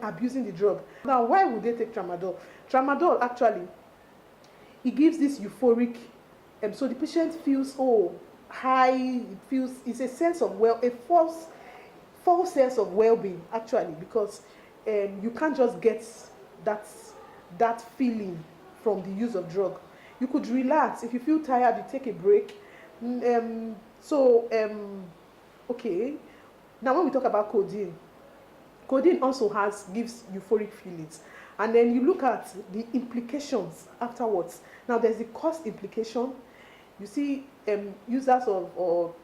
abusing the drug. Now, why would they take tramadol? Tramadol actually, it gives this euphoric, so the patient feels high. It feels, it's a sense of a false sense of well-being actually, because you can't just get that feeling from the use of drug. You could relax if you feel tired. You take a break. Okay. Now, when we talk about codeine also gives euphoric feelings, and then you look at the implications afterwards. Now, there's the cost implication. You see, users or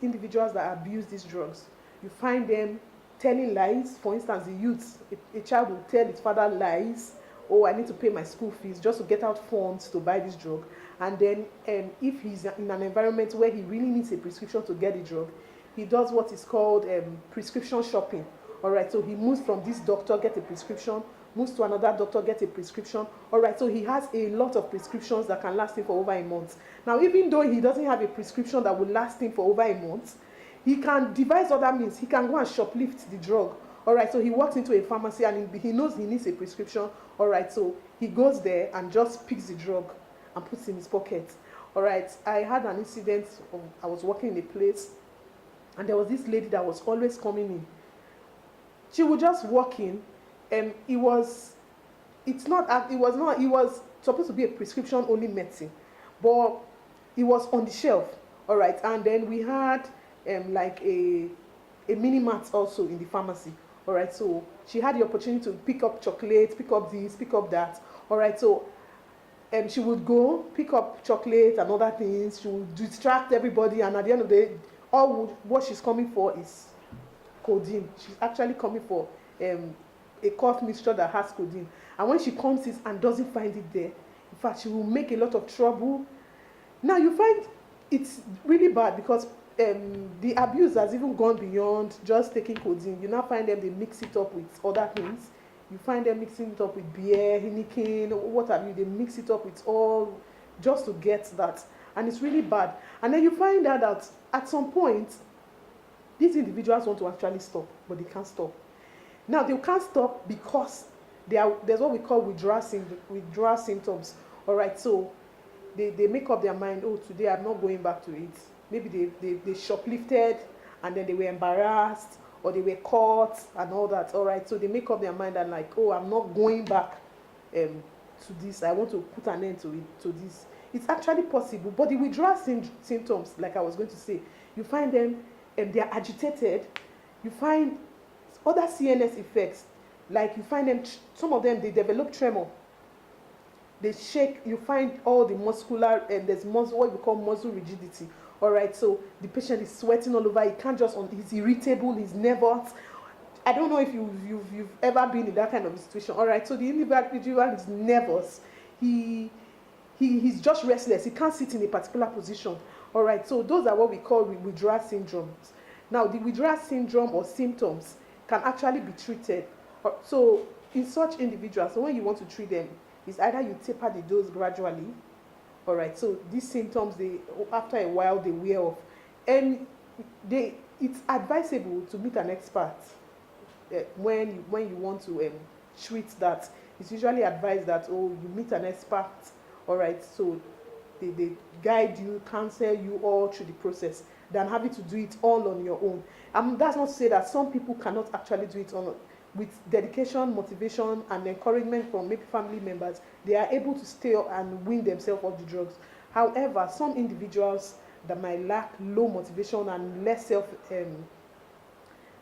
individuals that abuse these drugs, you find them telling lies. For instance, the youth, a child will tell his father lies. Oh, I need to pay my school fees just to get out funds to buy this drug. And then if he's in an environment where he really needs a prescription to get the drug, he does what is called prescription shopping. All right, so he moves from this doctor, get a prescription, moves to another doctor, get a prescription. All right, so he has a lot of prescriptions that can last him for over a month. Now, even though he doesn't have a prescription that will last him for over a month, he can devise other means. He can go and shoplift the drug. All right, so he walks into a pharmacy and he knows he needs a prescription. All right, so he goes there and just picks the drug and puts it in his pocket. All right, I had an incident. I was working in a place, and there was this lady that was always coming in. She would just walk in, and it was supposed to be a prescription only medicine, but it was on the shelf. All right, and then we had like a mini mart also in the pharmacy. All right, so she had the opportunity to pick up chocolate, pick up this, pick up that. All right, so she would go pick up chocolate and other things. She would distract everybody, and at the end of the day, what she's coming for is codeine. She's actually coming for a cough mixture that has codeine. And when she comes in and doesn't find it there, in fact, she will make a lot of trouble. Now, you find it's really bad because the abuse has even gone beyond just taking codeine. You now find them, they mix it up with other things. You find them mixing it up with beer, Heineken, what have you. They mix it up with all just to get that. And it's really bad. And then you find out that at some point, these individuals want to actually stop, but they can't stop. Now, they can't stop because there's what we call withdrawal symptoms. All right, so they make up their mind, oh, today I'm not going back to it. Maybe they shoplifted and then they were embarrassed, or they were caught and all that. All right, so they make up their mind and like, oh, I'm not going back to this. I want to put an end to this. It's actually possible, but the withdrawal symptoms, like I was going to say, you find them, they are agitated. You find other CNS effects, like you find them, some of them, they develop tremor. They shake. You find all the muscular, and there's what we call muscle rigidity. All right, so the patient is sweating all over. He can't just, he's irritable, he's nervous. I don't know if you've ever been in that kind of situation. All right, so the individual is nervous. He's just restless. He can't sit in a particular position. All right, so those are what we call withdrawal syndromes. Now, the withdrawal syndrome or symptoms can actually be treated. So in such individuals, so when you want to treat them, it's either you taper the dose gradually. All right, so these symptoms, after a while, they wear off. And it's advisable to meet an expert when you want to treat that. It's usually advised that, you meet an expert. All right, so they guide you, counsel you all through the process, than having to do it all on your own. That's not to say that some people cannot actually do it with dedication, motivation, and encouragement from maybe family members. They are able to stay and wean themselves off the drugs. However, some individuals that might lack low motivation and less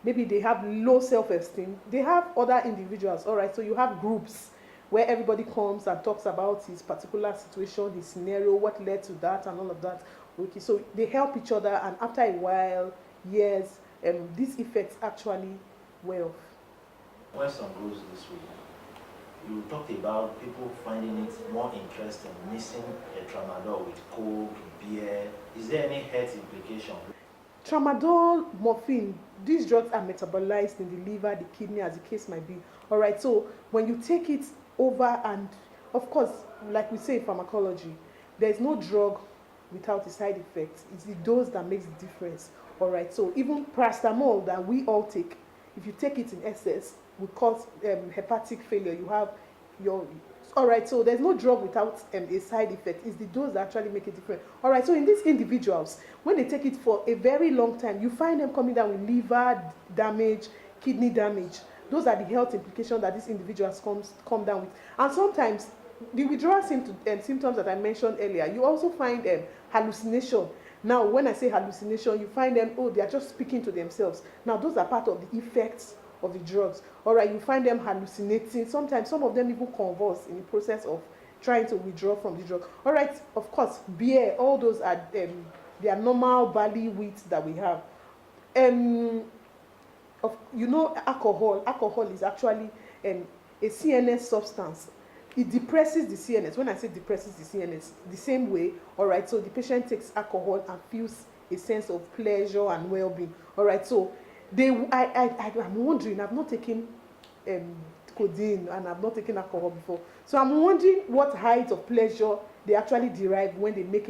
maybe they have low self-esteem, they have other individuals. All right, so you have groups where everybody comes and talks about his particular situation, his scenario, what led to that, and all of that. Okay, so they help each other, and after a while, years, these effects actually wear off. When some goes this way, you talked about people finding it more interesting, mixing a tramadol with coke, beer. Is there any health implication? Tramadol, morphine, these drugs are metabolized in the liver, the kidney, as the case might be. All right, so when you take it over, and of course, like we say in pharmacology, there is no drug without a side effect. It's the dose that makes the difference. All right, so even paracetamol that we all take, if you take it in excess, will cause hepatic failure. You have your all right, so there's no drug without a side effect. It's the dose that actually make it different. All right, so in these individuals, when they take it for a very long time, you find them coming down with liver damage, kidney damage. Those are the health implications that these individuals come down with. And sometimes the withdrawal symptoms that I mentioned earlier, you also find hallucination. Now, when I say hallucination, you find them, oh, they are just speaking to themselves. Now, those are part of the effects of the drugs. All right, you find them hallucinating. Sometimes some of them even convulse in the process of trying to withdraw from the drug. All right, of course, beer, all those are they are normal barley wheat that we have. Alcohol. Alcohol is actually a CNS substance. It depresses the CNS. When I say depresses the CNS, the same way. All right, so the patient takes alcohol and feels a sense of pleasure and well-being. All right, so I'm wondering, I've not taken codeine and I've not taken alcohol before, so I'm wondering what height of pleasure they actually derive when they make a